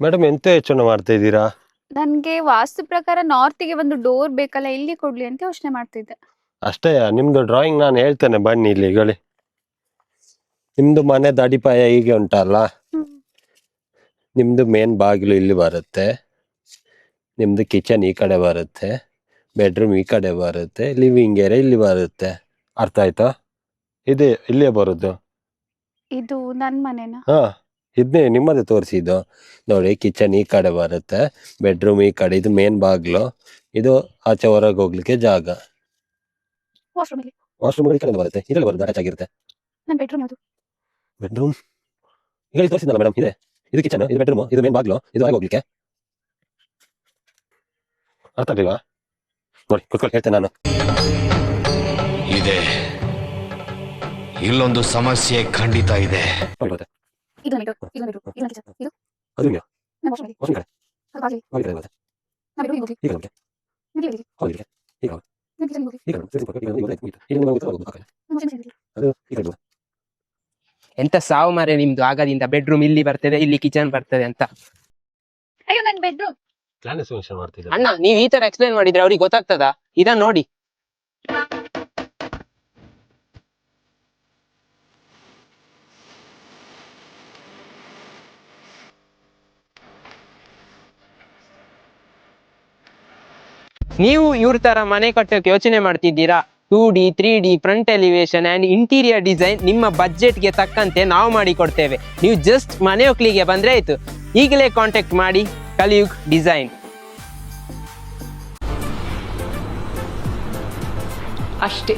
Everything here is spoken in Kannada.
ಮೇಡಮ್ ಎಂತ ಯೋಚನೆ ಮಾಡ್ತಾ ಇದ್ದೀರಾ? ನನ್ಗೆ ವಾಸ್ತು ಪ್ರಕಾರ ನಾರ್ತಿಗೆ ಒಂದು ಡೋರ್ ಬೇಕಲ್ಲ, ಎಲ್ಲಿ ಕೊಡ್ಲಿ ಅಂತ ಯೋಚನೆ ಮಾಡ್ತಿದ್ದೆ. ಅಷ್ಟೇ ನಿಮ್ದು ಡ್ರಾಯಿಂಗ್ ನಾನು ಹೇಳ್ತೇನೆ ಬನ್ನಿ ಇಲ್ಲಿ ಹೇಳಿ. ನಿಮ್ದು ಮನೆದ ಅಡಿಪಾಯ ಹೀಗೆ ಉಂಟಲ್ಲ, ಹ್ಮ್. ನಿಮ್ದು ಮೇನ್ ಬಾಗಿಲು ಇಲ್ಲಿ ಬರುತ್ತೆ, ನಿಮ್ದು ಕಿಚನ್ ಈ ಕಡೆ ಬರುತ್ತೆ, ಬೆಡ್ರೂಮ್ ಈ ಕಡೆ ಬರುತ್ತೆ, ಲಿವಿಂಗ್ ಏರಿಯಾ ಇಲ್ಲಿ ಬರುತ್ತೆ. ಅರ್ಥ ಆಯ್ತಾ? ಇದೆ ಇಲ್ಲೇ ಬರುದು. ಇದು ನನ್ ಮನೆನಾ? ಹಾ, ಇದನ್ನೇ ನಿಮ್ಮದೇ ತೋರಿಸಿದ್ದು ನೋಡಿ. ಕಿಚನ್ ಈ ಕಡೆ ಬರುತ್ತೆ, ಬೆಡ್ರೂಮ್ ಈ ಕಡೆ, ಇದು ಮೇನ್ ಬಾಗ್ಲು, ಇದು ಆಚೆ ಹೊರಗೆ ಹೋಗ್ಲಿಕ್ಕೆ ಜಾಗ. ವಾಶ್ರೂಮ್ ಇಲ್ಲಿ. ವಾಶ್ರೂಮ್ ಈ ಕಡೆ ಬರುತ್ತೆ, ಇದರಲ್ಲಿ ಬರುತ್ತೆ, ಅಟ್ಯಾಚ್ ಆಗಿರುತ್ತೆ. ನನ್ ಬೆಡ್ರೂಮ್ ಯಾವುದು? ಬೆಡ್ರೂಮ್ ಈಗ ತೋರಿಸಿದ್ನಲ್ಲ ಮೇಡಮ್, ಇದೆ. ಇದು ಕಿಚನ್, ಇದು ಬೆಡ್ರೂಮ್, ಇದು ಮೇನ್ ಬಾಗ್ಲು, ಇದು ಹೊರಗೆ ಹೋಗ್ಲಿಕ್ಕೆ. ಅರ್ಥ ಆಗ್ಲಿಲ್ವಾ? ನೋಡಿ ಕುತ್ಕೊಳ್ಳಿ, ಹೇಳ್ತೇನೆ ನಾನು. ಇದೆ, ಇಲ್ಲೊಂದು ಸಮಸ್ಯೆ ಖಂಡಿತ ಇದೆ. ನೋಡಿ ಮತ್ತೆ ಇದು ನನ್ನ ಬೆಡ್ರೂಮ್, ಇದು ನನ್ನ ಬೆಡ್ರೂಮ್, ಇದು ನನ್ನ ಕಿಚನ್, ಇದು ಅದು ನಿಮ್ಗೆ ನನ್ನ ವಾಶ್ರೂಮ್ ಇಲ್ಲಿ. ವಾಶ್ರೂಮ್ ಕಡೆ ಅದು ಬಾಗಿಲು. ಬಾಗಿಲು ಕಡೆ ಬರುತ್ತೆ. ನನ್ನ ಬೆಡ್ರೂಮ್ ಹೋಗಿ. ಈಗ ನಮಗೆ ನನ್ನ ಇಲ್ಲಿ. ಹೌದು, ಈಗ ನನ್ನ ಕಿಚನ್ ಹೋಗಿ. ಈಗ ನನ್ನ ವಾಷಿಂಗ್ ಮಿಷನ್ ಇಲ್ಲಿ. ಅದು ಈ ಕಡೆ ಎಂತ ಸಾವು ಮಾರೆ ನಿಮ್ದು ಆಗದಿಂದ. ಬೆಡ್ರೂಮ್ ಇಲ್ಲಿ ಬರ್ತದೆ, ಇಲ್ಲಿ ಕಿಚನ್ ಬರ್ತದೆ ಅಂತ. ಅಯ್ಯೋ ನನ್ನ ಬೆಡ್ರೂಮ್. ಪ್ಲಾನ್ ಎಸ್ಟಿಮೇಷನ್ ಮಾಡ್ತಿದ್ದಾರೆ. ಅಣ್ಣ ನೀವ್ ಈ ತರ ಎಕ್ಸ್ಪ್ಲೈನ್ ಮಾಡಿದ್ರೆ ಅವ್ರಿಗೆ ಗೊತ್ತಾಗ್ತದ? ಇದನ್ನ ನೋಡಿ. ನೀವು ಇವ್ರ ತರ ಮನೆ ಕಟ್ಟೋಕೆ ಯೋಚನೆ ಮಾಡ್ತಿದ್ದೀರಾ? 2D 3D front elevation and interior design ನಿಮ್ಮ ಬಜೆಟ್ಗೆ ತಕ್ಕಂತೆ ನಾವು ಮಾಡಿ ಕೊಡ್ತೇವೆ. ನೀವು ಜಸ್ಟ್ ಮನೆ ಒಕ್ಲಿಗೆ ಬಂದ್ರೆ ಆಯ್ತು. ಈಗಲೇ ಕಾಂಟ್ಯಾಕ್ಟ್ ಮಾಡಿ ಕಲಿಯುಗ್ ಡಿಸೈನ್. ಅಷ್ಟೇ.